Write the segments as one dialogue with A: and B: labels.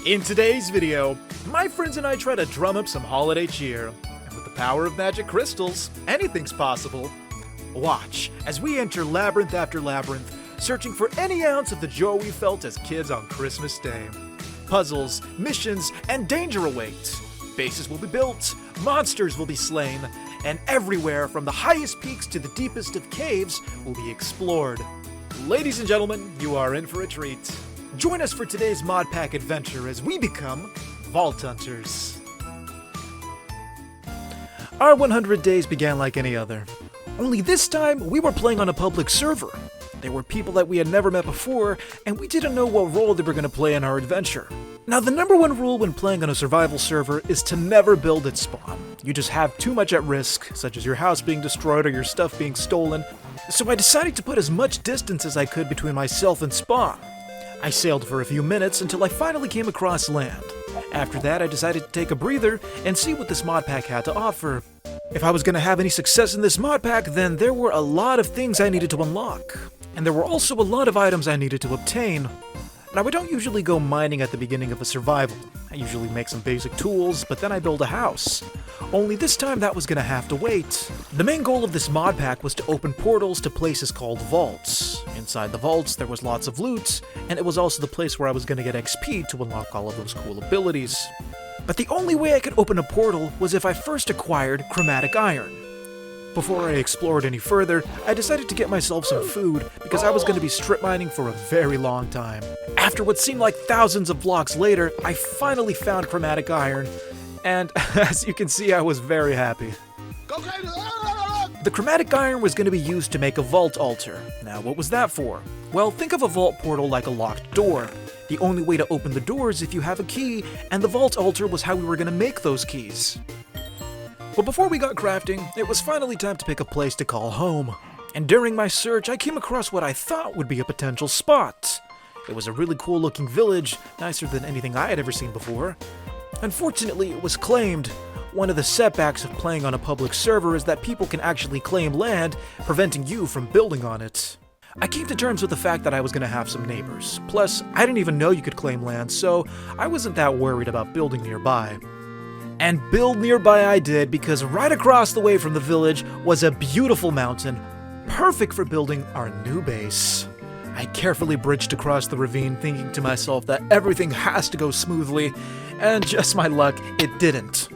A: In today's video, my friends and I try to drum up some holiday cheer, and with the power of magic crystals, anything's possible. Watch as we enter labyrinth after labyrinth, searching for any ounce of the joy we felt as kids on Christmas Day. Puzzles, missions, and danger await. Bases will be built, monsters will be slain, and everywhere from the highest peaks to the deepest of caves will be explored. Ladies and gentlemen, you are in for a treat. Join us for today's Modpack adventure as we become Vault Hunters. Our 100 days began like any other. Only this time, we were playing on a public server. There were people that we had never met before, and we didn't know what role they were going to play in our adventure. Now, the number one rule when playing on a survival server is to never build at spawn. You just have too much at risk, such as your house being destroyed or your stuff being stolen, so I decided to put as much distance as I could between myself and spawn. I sailed for a few minutes until I finally came across land. After that, I decided to take a breather and see what this modpack had to offer. If I was going to have any success in this modpack, then there were a lot of things I needed to unlock. And there were also a lot of items I needed to obtain. Now, I don't usually go mining at the beginning of a survival. I usually make some basic tools, but then I build a house. Only this time that was gonna have to wait. The main goal of this mod pack was to open portals to places called vaults. Inside the vaults, there was lots of loot, and it was also the place where I was gonna get XP to unlock all of those cool abilities. But the only way I could open a portal was if I first acquired chromatic iron. Before I explored any further, I decided to get myself some food because I was going to be strip mining for a very long time. After what seemed like thousands of blocks later, I finally found chromatic iron, and as you can see, I was very happy. The chromatic iron was going to be used to make a vault altar. Now, what was that for? Well, think of a vault portal like a locked door. The only way to open the door is if you have a key, and the vault altar was how we were going to make those keys. But before we got crafting, it was finally time to pick a place to call home. And during my search, I came across what I thought would be a potential spot. It was a really cool looking village, nicer than anything I had ever seen before. Unfortunately, it was claimed. One of the setbacks of playing on a public server is that people can actually claim land, preventing you from building on it. I came to terms with the fact that I was going to have some neighbors. Plus, I didn't even know you could claim land, so I wasn't that worried about building nearby. And build nearby I did, because right across the way from the village was a beautiful mountain, perfect for building our new base. I carefully bridged across the ravine, thinking to myself that everything has to go smoothly, and just my luck, it didn't.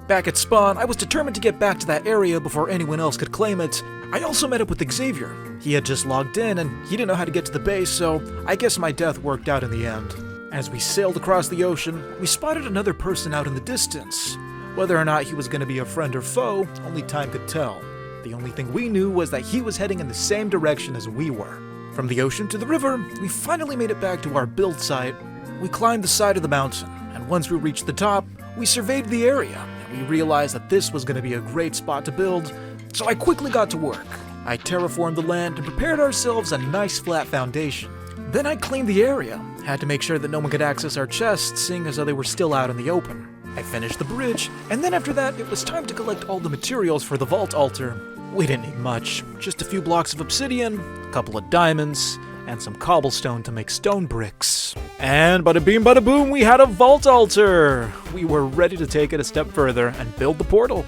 A: Back at spawn, I was determined to get back to that area before anyone else could claim it. I also met up with Xavier. He had just logged in, and he didn't know how to get to the base, so I guess my death worked out in the end. As we sailed across the ocean, we spotted another person out in the distance. Whether or not he was going to be a friend or foe, only time could tell. The only thing we knew was that he was heading in the same direction as we were. From the ocean to the river, we finally made it back to our build site. We climbed the side of the mountain, and once we reached the top, we surveyed the area, and we realized that this was going to be a great spot to build, so I quickly got to work. I terraformed the land and prepared ourselves a nice flat foundation. Then I cleaned the area, had to make sure that no one could access our chests, seeing as though they were still out in the open. I finished the bridge, and then after that, it was time to collect all the materials for the vault altar. We didn't need much, just a few blocks of obsidian, a couple of diamonds, and some cobblestone to make stone bricks. And bada beam bada boom, we had a vault altar! We were ready to take it a step further and build the portal.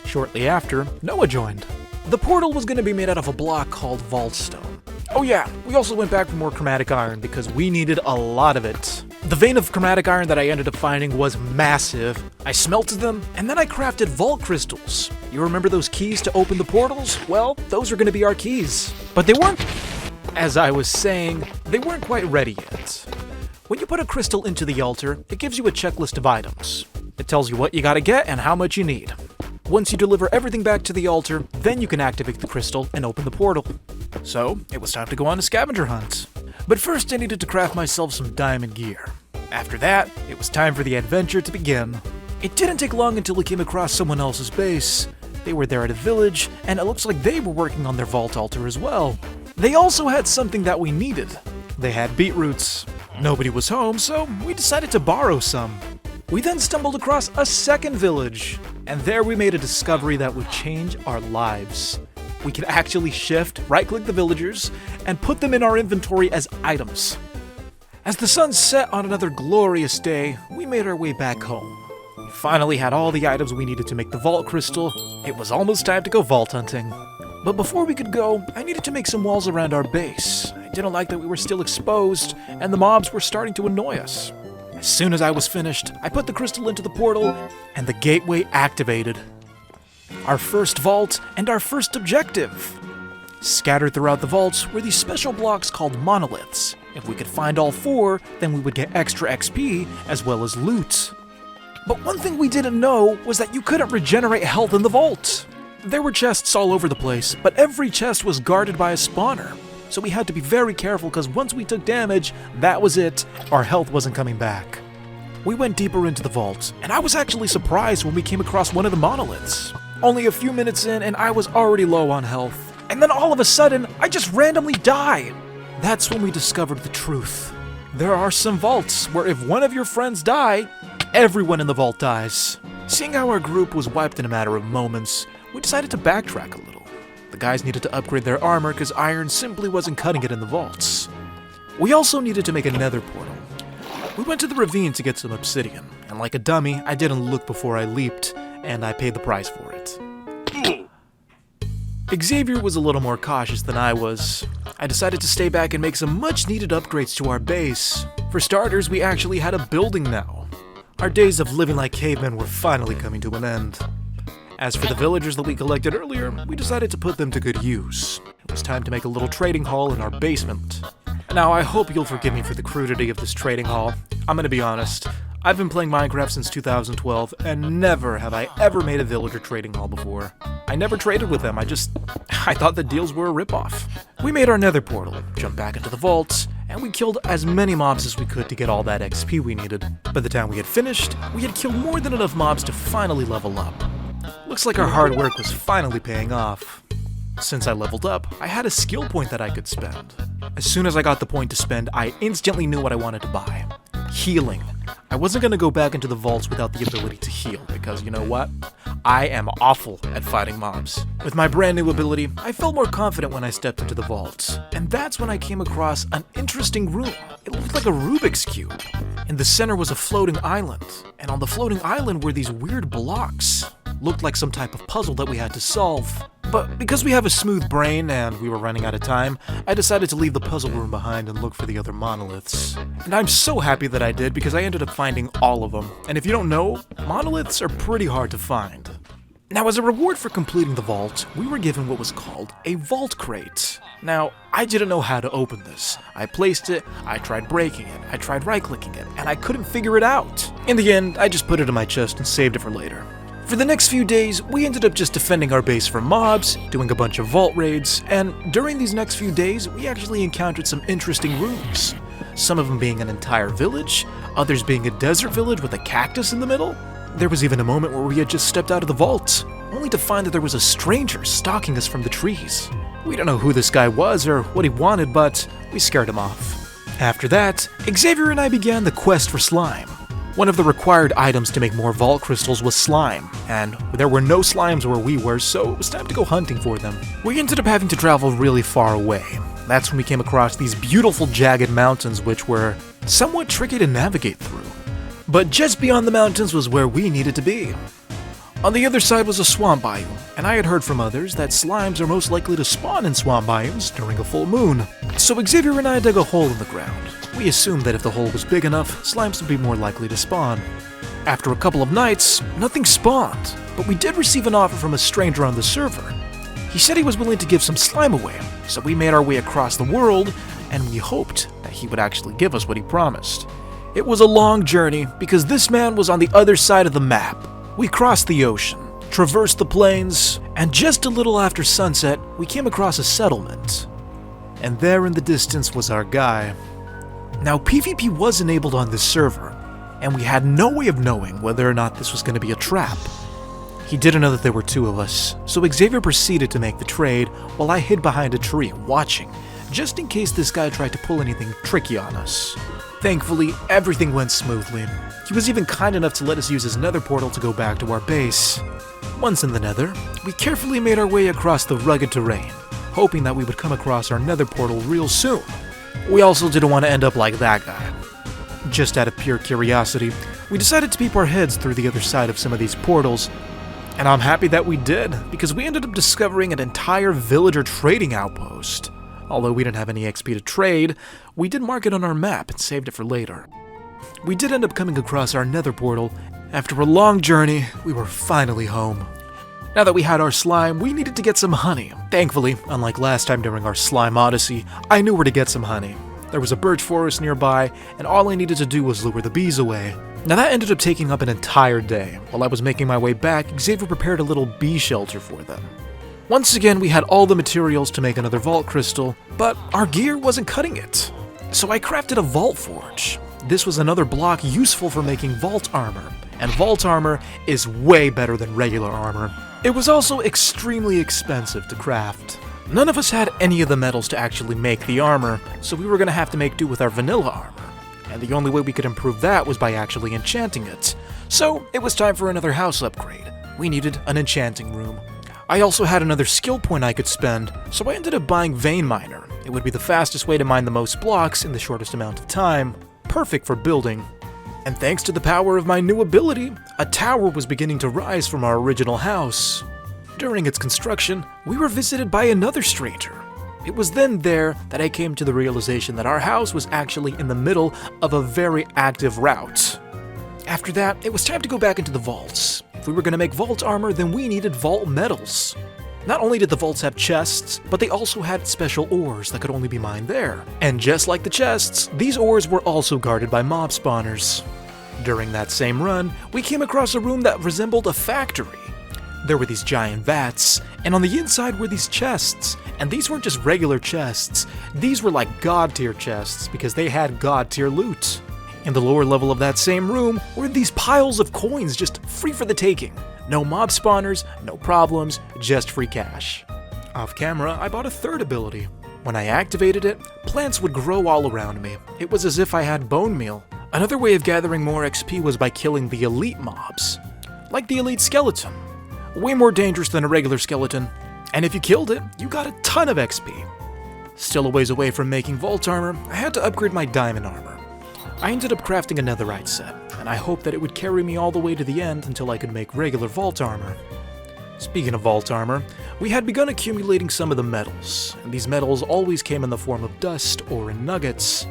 A: Shortly after, Noah joined. The portal was going to be made out of a block called vaultstone. Oh yeah, we also went back for more chromatic iron because we needed a lot of it. The vein of chromatic iron that I ended up finding was massive. I smelted them, and then I crafted vault crystals. You remember those keys to open the portals? Well, those are going to be our keys. But they weren't, as I was saying, they weren't quite ready yet. When you put a crystal into the altar, it gives you a checklist of items. It tells you what you gotta get and how much you need. Once you deliver everything back to the altar, then you can activate the crystal and open the portal. So, it was time to go on a scavenger hunt. But first I needed to craft myself some diamond gear. After that, it was time for the adventure to begin. It didn't take long until we came across someone else's base. They were there at a village, and it looks like they were working on their vault altar as well. They also had something that we needed. They had beetroots. Nobody was home, so we decided to borrow some. We then stumbled across a second village, and there we made a discovery that would change our lives. We could actually shift, right-click the villagers, and put them in our inventory as items. As the sun set on another glorious day, we made our way back home. We finally had all the items we needed to make the vault crystal. It was almost time to go vault hunting. But before we could go, I needed to make some walls around our base. I didn't like that we were still exposed, and the mobs were starting to annoy us. As soon as I was finished, I put the crystal into the portal, and the gateway activated. Our first vault and our first objective. Scattered throughout the vaults were these special blocks called monoliths. If we could find all 4, then we would get extra XP as well as loot. But one thing we didn't know was that you couldn't regenerate health in the vault. There were chests all over the place, but every chest was guarded by a spawner. So we had to be very careful because once we took damage, that was it. Our health wasn't coming back. We went deeper into the vault, and I was actually surprised when we came across one of the monoliths. Only a few minutes in, and I was already low on health. And then all of a sudden, I just randomly die. That's when we discovered the truth. There are some vaults where if one of your friends die, everyone in the vault dies. Seeing how our group was wiped in a matter of moments, we decided to backtrack a little. The guys needed to upgrade their armor because iron simply wasn't cutting it in the vaults. We also needed to make a nether portal. We went to the ravine to get some obsidian, and like a dummy, I didn't look before I leaped, and I paid the price for it. Xavier was a little more cautious than I was. I decided to stay back and make some much-needed upgrades to our base. For starters, we actually had a building now. Our days of living like cavemen were finally coming to an end. As for the villagers that we collected earlier, we decided to put them to good use. It was time to make a little trading hall in our basement. Now, I hope you'll forgive me for the crudity of this trading hall. I'm gonna be honest. I've been playing Minecraft since 2012, and never have I ever made a villager trading hall before. I never traded with them, I thought the deals were a ripoff. We made our nether portal, jumped back into the vaults, and we killed as many mobs as we could to get all that XP we needed. By the time we had finished, we had killed more than enough mobs to finally level up. Looks like our hard work was finally paying off. Since I leveled up, I had a skill point that I could spend. As soon as I got the point to spend, I instantly knew what I wanted to buy. Healing. I wasn't going to go back into the vaults without the ability to heal, because you know what? I am awful at fighting mobs. With my brand new ability, I felt more confident when I stepped into the vaults. And that's when I came across an interesting room. It looked like a Rubik's Cube. In the center was a floating island, and on the floating island were these weird blocks. Looked like some type of puzzle that we had to solve. But because we have a smooth brain and we were running out of time, I decided to leave the puzzle room behind and look for the other monoliths. And I'm so happy that I did because I ended up finding all of them. And if you don't know, monoliths are pretty hard to find. Now, as a reward for completing the vault, we were given what was called a vault crate. Now, I didn't know how to open this. I placed it, I tried breaking it, I tried right-clicking it, and I couldn't figure it out. In the end, I just put it in my chest and saved it for later. For the next few days, we ended up just defending our base from mobs, doing a bunch of vault raids, and during these next few days, we actually encountered some interesting rooms. Some of them being an entire village, others being a desert village with a cactus in the middle. There was even a moment where we had just stepped out of the vault, only to find that there was a stranger stalking us from the trees. We don't know who this guy was or what he wanted, but we scared him off. After that, Xavier and I began the quest for slime. One of the required items to make more vault crystals was slime, and there were no slimes where we were, so it was time to go hunting for them. We ended up having to travel really far away. That's when we came across these beautiful jagged mountains which were somewhat tricky to navigate through. But just beyond the mountains was where we needed to be. On the other side was a swamp biome, and I had heard from others that slimes are most likely to spawn in swamp biomes during a full moon. So Xavier and I dug a hole in the ground. We assumed that if the hole was big enough, slimes would be more likely to spawn. After a couple of nights, nothing spawned, but we did receive an offer from a stranger on the server. He said he was willing to give some slime away, so we made our way across the world, and we hoped that he would actually give us what he promised. It was a long journey, because this man was on the other side of the map. We crossed the ocean, traversed the plains, and just a little after sunset, we came across a settlement. And there in the distance was our guy. Now, PvP was enabled on this server, and we had no way of knowing whether or not this was going to be a trap. He didn't know that there were 2 of us, so Xavier proceeded to make the trade while I hid behind a tree watching, just in case this guy tried to pull anything tricky on us. Thankfully, everything went smoothly. He was even kind enough to let us use his nether portal to go back to our base. Once in the nether, we carefully made our way across the rugged terrain, hoping that we would come across our nether portal real soon. We also didn't want to end up like that guy. Just out of pure curiosity, we decided to peep our heads through the other side of some of these portals, and I'm happy that we did, because we ended up discovering an entire villager trading outpost. Although we didn't have any XP to trade, we did mark it on our map and saved it for later. We did end up coming across our nether portal. After a long journey, we were finally home. Now that we had our slime, we needed to get some honey. Thankfully, unlike last time during our slime odyssey, I knew where to get some honey. There was a birch forest nearby, and all I needed to do was lure the bees away. Now that ended up taking up an entire day. While I was making my way back, Xavier prepared a little bee shelter for them. Once again, we had all the materials to make another vault crystal, but our gear wasn't cutting it. So I crafted a vault forge. This was another block useful for making vault armor, and vault armor is way better than regular armor. It was also extremely expensive to craft. None of us had any of the metals to actually make the armor, so we were going to have to make do with our vanilla armor. And the only way we could improve that was by actually enchanting it. So it was time for another house upgrade. We needed an enchanting room. I also had another skill point I could spend, so I ended up buying Vein Miner. It would be the fastest way to mine the most blocks in the shortest amount of time, perfect for building. And thanks to the power of my new ability, a tower was beginning to rise from our original house. During its construction, we were visited by another stranger. It was then there that I came to the realization that our house was actually in the middle of a very active route. After that, it was time to go back into the vaults. If we were going to make vault armor, then we needed vault metals. Not only did the vaults have chests, but they also had special ores that could only be mined there. And just like the chests, these ores were also guarded by mob spawners. During that same run, we came across a room that resembled a factory. There were these giant vats, and on the inside were these chests. And these weren't just regular chests, these were like god tier chests because they had god tier loot. In the lower level of that same room were these piles of coins just free for the taking. No mob spawners, no problems, just free cash. Off camera, I bought a third ability. When I activated it, plants would grow all around me. It was as if I had bone meal. Another way of gathering more XP was by killing the elite mobs, like the elite skeleton. Way more dangerous than a regular skeleton, and if you killed it, you got a ton of XP. Still a ways away from making vault armor, I had to upgrade my diamond armor. I ended up crafting a netherite set, and I hoped that it would carry me all the way to the end until I could make regular vault armor. Speaking of vault armor, we had begun accumulating some of the metals, and these metals always came in the form of dust or in nuggets.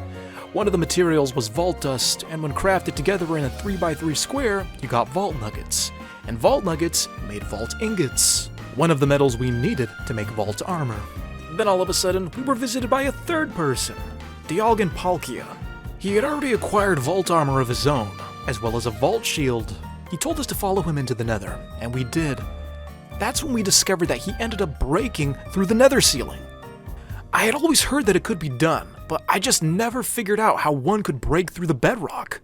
A: One of the materials was vault dust, and when crafted together in a 3x3 square, you got vault nuggets. And vault nuggets made vault ingots, one of the metals we needed to make vault armor. Then all of a sudden, we were visited by a third person, Dialgan Palkia. He had already acquired vault armor of his own, as well as a vault shield. He told us to follow him into the nether, and we did. That's when we discovered that he ended up breaking through the nether ceiling. I had always heard that it could be done, but I just never figured out how one could break through the bedrock.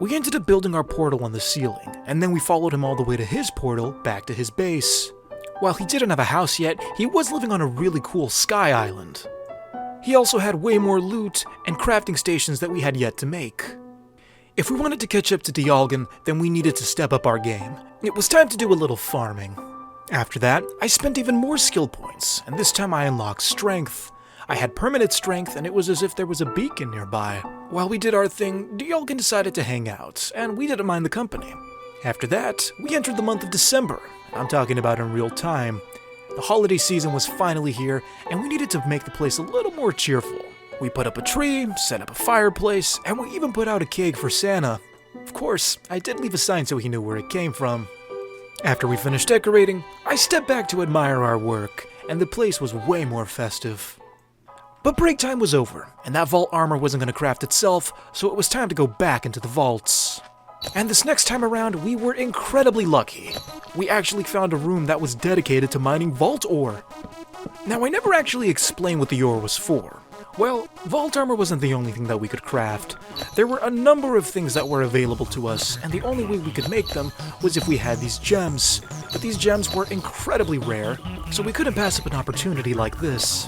A: We ended up building our portal on the ceiling, and then we followed him all the way to his portal, back to his base. While he didn't have a house yet, he was living on a really cool sky island. He also had way more loot and crafting stations that we had yet to make. If we wanted to catch up to Dialgan, then we needed to step up our game. It was time to do a little farming. After that, I spent even more skill points, and this time I unlocked strength. I had permanent strength, and it was as if there was a beacon nearby. While we did our thing, Dialgan decided to hang out, and we didn't mind the company. After that, we entered the month of December. I'm talking about in real time. The holiday season was finally here, and we needed to make the place a little more cheerful. We put up a tree, set up a fireplace, and we even put out a cake for Santa. Of course, I did leave a sign so he knew where it came from. After we finished decorating, I stepped back to admire our work, and the place was way more festive. But break time was over, and that vault armor wasn't going to craft itself, so it was time to go back into the vaults. And this next time around, we were incredibly lucky. We actually found a room that was dedicated to mining vault ore. Now, I never actually explained what the ore was for. Well, vault armor wasn't the only thing that we could craft. There were a number of things that were available to us, and the only way we could make them was if we had these gems. But these gems were incredibly rare, so we couldn't pass up an opportunity like this.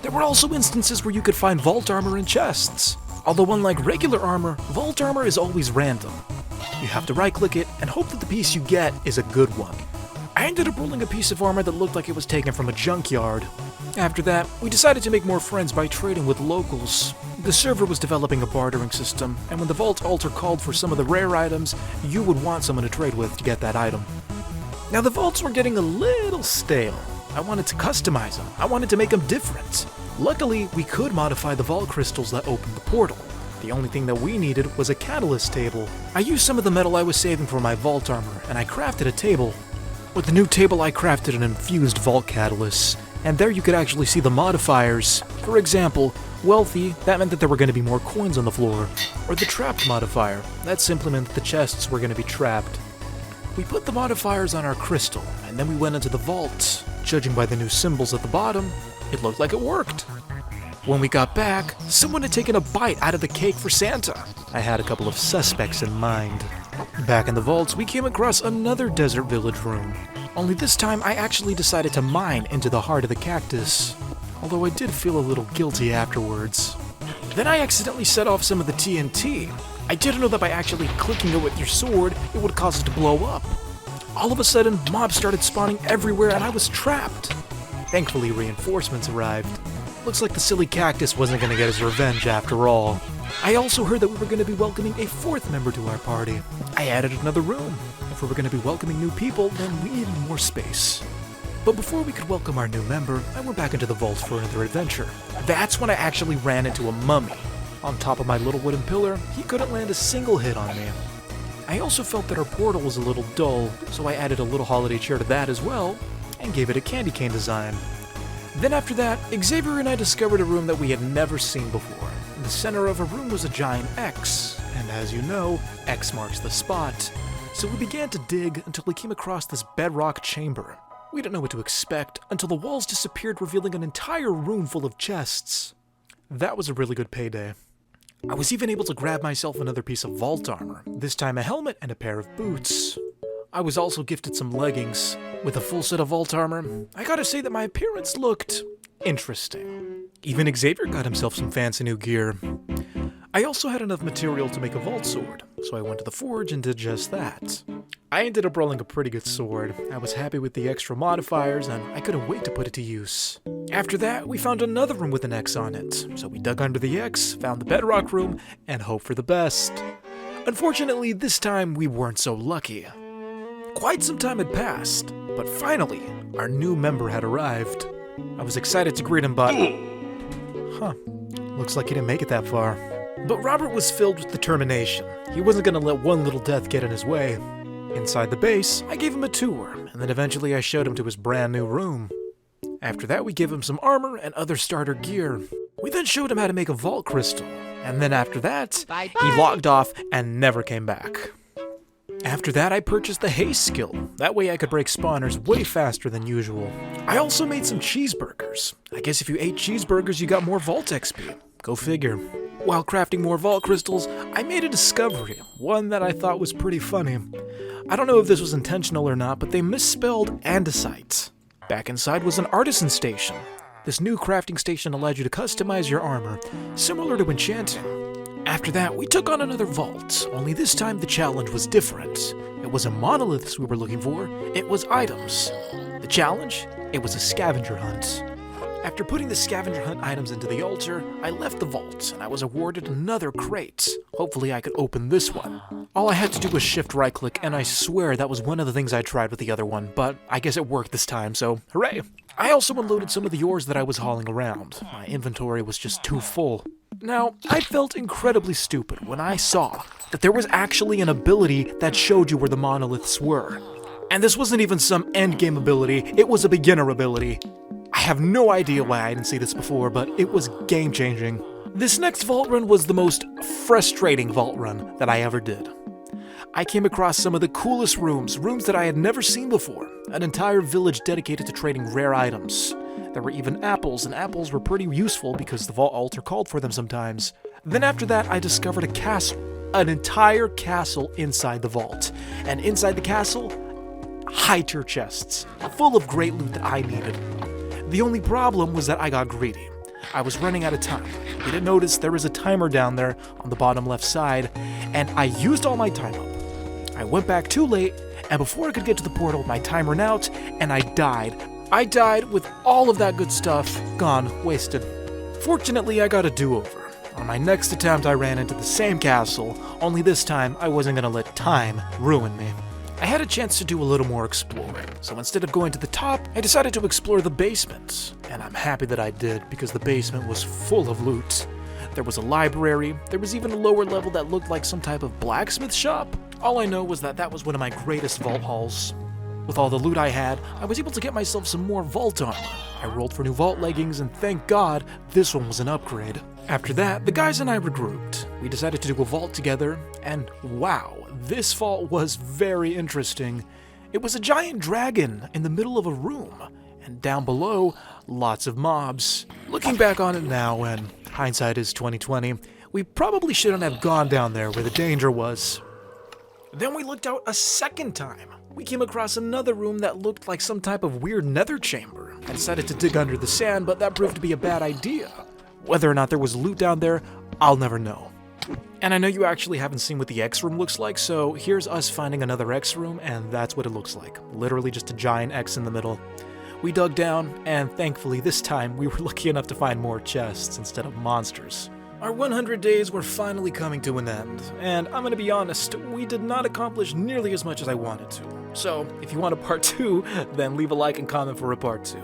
A: There were also instances where you could find vault armor in chests. Although unlike regular armor, vault armor is always random. You have to right-click it and hope that the piece you get is a good one. I ended up rolling a piece of armor that looked like it was taken from a junkyard. After that, we decided to make more friends by trading with locals. The server was developing a bartering system, and when the Vault Altar called for some of the rare items, you would want someone to trade with to get that item. Now the vaults were getting a little stale. I wanted to customize them. I wanted to make them different. Luckily, we could modify the vault crystals that opened the portal. The only thing that we needed was a catalyst table. I used some of the metal I was saving for my vault armor, and I crafted a table. With the new table, I crafted an infused vault catalyst, and there you could actually see the modifiers. For example, wealthy, that meant that there were going to be more coins on the floor. Or the trapped modifier, that simply meant that the chests were going to be trapped. We put the modifiers on our crystal, and then we went into the vault. Judging by the new symbols at the bottom, it looked like it worked. When we got back, someone had taken a bite out of the cake for Santa. I had a couple of suspects in mind. Back in the vaults, we came across another desert village room. Only this time, I actually decided to mine into the heart of the cactus. Although I did feel a little guilty afterwards. Then I accidentally set off some of the TNT. I didn't know that by actually clicking it with your sword, it would cause it to blow up. All of a sudden, mobs started spawning everywhere and I was trapped. Thankfully, reinforcements arrived. Looks like the silly cactus wasn't going to get his revenge after all. I also heard that we were going to be welcoming a fourth member to our party. I added another room. If we were going to be welcoming new people, then we needed more space. But before we could welcome our new member, I went back into the vault for another adventure. That's when I actually ran into a mummy. On top of my little wooden pillar, he couldn't land a single hit on me. I also felt that our portal was a little dull, so I added a little holiday cheer to that as well, and gave it a candy cane design. Then after that, Xavier and I discovered a room that we had never seen before. In the center of a room was a giant X, and as you know, X marks the spot. So we began to dig until we came across this bedrock chamber. We didn't know what to expect until the walls disappeared, revealing an entire room full of chests. That was a really good payday. I was even able to grab myself another piece of vault armor, this time a helmet and a pair of boots. I was also gifted some leggings. With a full set of vault armor, I gotta say that my appearance looked interesting. Even Xavier got himself some fancy new gear. I also had enough material to make a vault sword, so I went to the forge and did just that. I ended up rolling a pretty good sword. I was happy with the extra modifiers, and I couldn't wait to put it to use. After that, we found another room with an X on it, so we dug under the X, found the bedrock room, and hoped for the best. Unfortunately, this time we weren't so lucky. Quite some time had passed, but finally, our new member had arrived. I was excited to greet him, but... looks like he didn't make it that far. But Robert was filled with determination. He wasn't gonna let one little death get in his way. Inside the base, I gave him a tour, and then eventually I showed him to his brand new room. After that, we gave him some armor and other starter gear. We then showed him how to make a vault crystal, and then after that, he logged off and never came back. After that, I purchased the haste skill. That way I could break spawners way faster than usual. I also made some cheeseburgers. I guess if you ate cheeseburgers, you got more vault XP. Go figure. While crafting more vault crystals, I made a discovery, one that I thought was pretty funny. I don't know if this was intentional or not, but they misspelled andesite. Back inside was an artisan station. This new crafting station allowed you to customize your armor, similar to enchanting. After that, we took on another vault, only this time the challenge was different. It wasn't monoliths we were looking for, it was items. The challenge? It was a scavenger hunt. After putting the scavenger hunt items into the altar, I left the vault, and I was awarded another crate. Hopefully I could open this one. All I had to do was shift right-click, and I swear that was one of the things I tried with the other one, but I guess it worked this time, so hooray! I also unloaded some of the ores that I was hauling around. My inventory was just too full. Now, I felt incredibly stupid when I saw that there was actually an ability that showed you where the monoliths were. And this wasn't even some endgame ability, it was a beginner ability. I have no idea why I didn't see this before, but it was game-changing. This next vault run was the most frustrating vault run that I ever did. I came across some of the coolest rooms that I had never seen before. An entire village dedicated to trading rare items. There were even apples, and apples were pretty useful because the vault altar called for them sometimes. Then after that, I discovered a castle. An entire castle inside the vault. And inside the castle, high-tier chests, full of great loot that I needed. The only problem was that I got greedy. I was running out of time. You didn't notice there was a timer down there on the bottom left side, and I used all my time up. I went back too late, and before I could get to the portal, my time ran out, and I died. I died with all of that good stuff gone, wasted. Fortunately, I got a do-over. On my next attempt, I ran into the same castle, only this time I wasn't gonna let time ruin me. I had a chance to do a little more exploring, so instead of going to the top, I decided to explore the basement. And I'm happy that I did, because the basement was full of loot. There was a library, there was even a lower level that looked like some type of blacksmith shop. All I know was that that was one of my greatest vault hauls. With all the loot I had, I was able to get myself some more vault armor. I rolled for new vault leggings, and thank God, this one was an upgrade. After that, the guys and I regrouped. We decided to do a vault together, and wow, this vault was very interesting. It was a giant dragon in the middle of a room, and down below, lots of mobs. Looking back on it now, and hindsight is 2020, we probably shouldn't have gone down there where the danger was. Then we looked out a second time. We came across another room that looked like some type of weird nether chamber. I decided to dig under the sand, but that proved to be a bad idea. Whether or not there was loot down there, I'll never know. And I know you actually haven't seen what the X room looks like, so here's us finding another X room, and that's what it looks like. Literally just a giant X in the middle. We dug down, and thankfully this time we were lucky enough to find more chests instead of monsters. Our 100 days were finally coming to an end, and I'm gonna be honest, we did not accomplish nearly as much as I wanted to. So, if you want a part 2, then leave a like and comment for a part 2.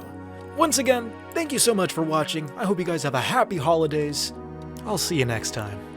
A: Once again, thank you so much for watching. I hope you guys have a happy holidays. I'll see you next time.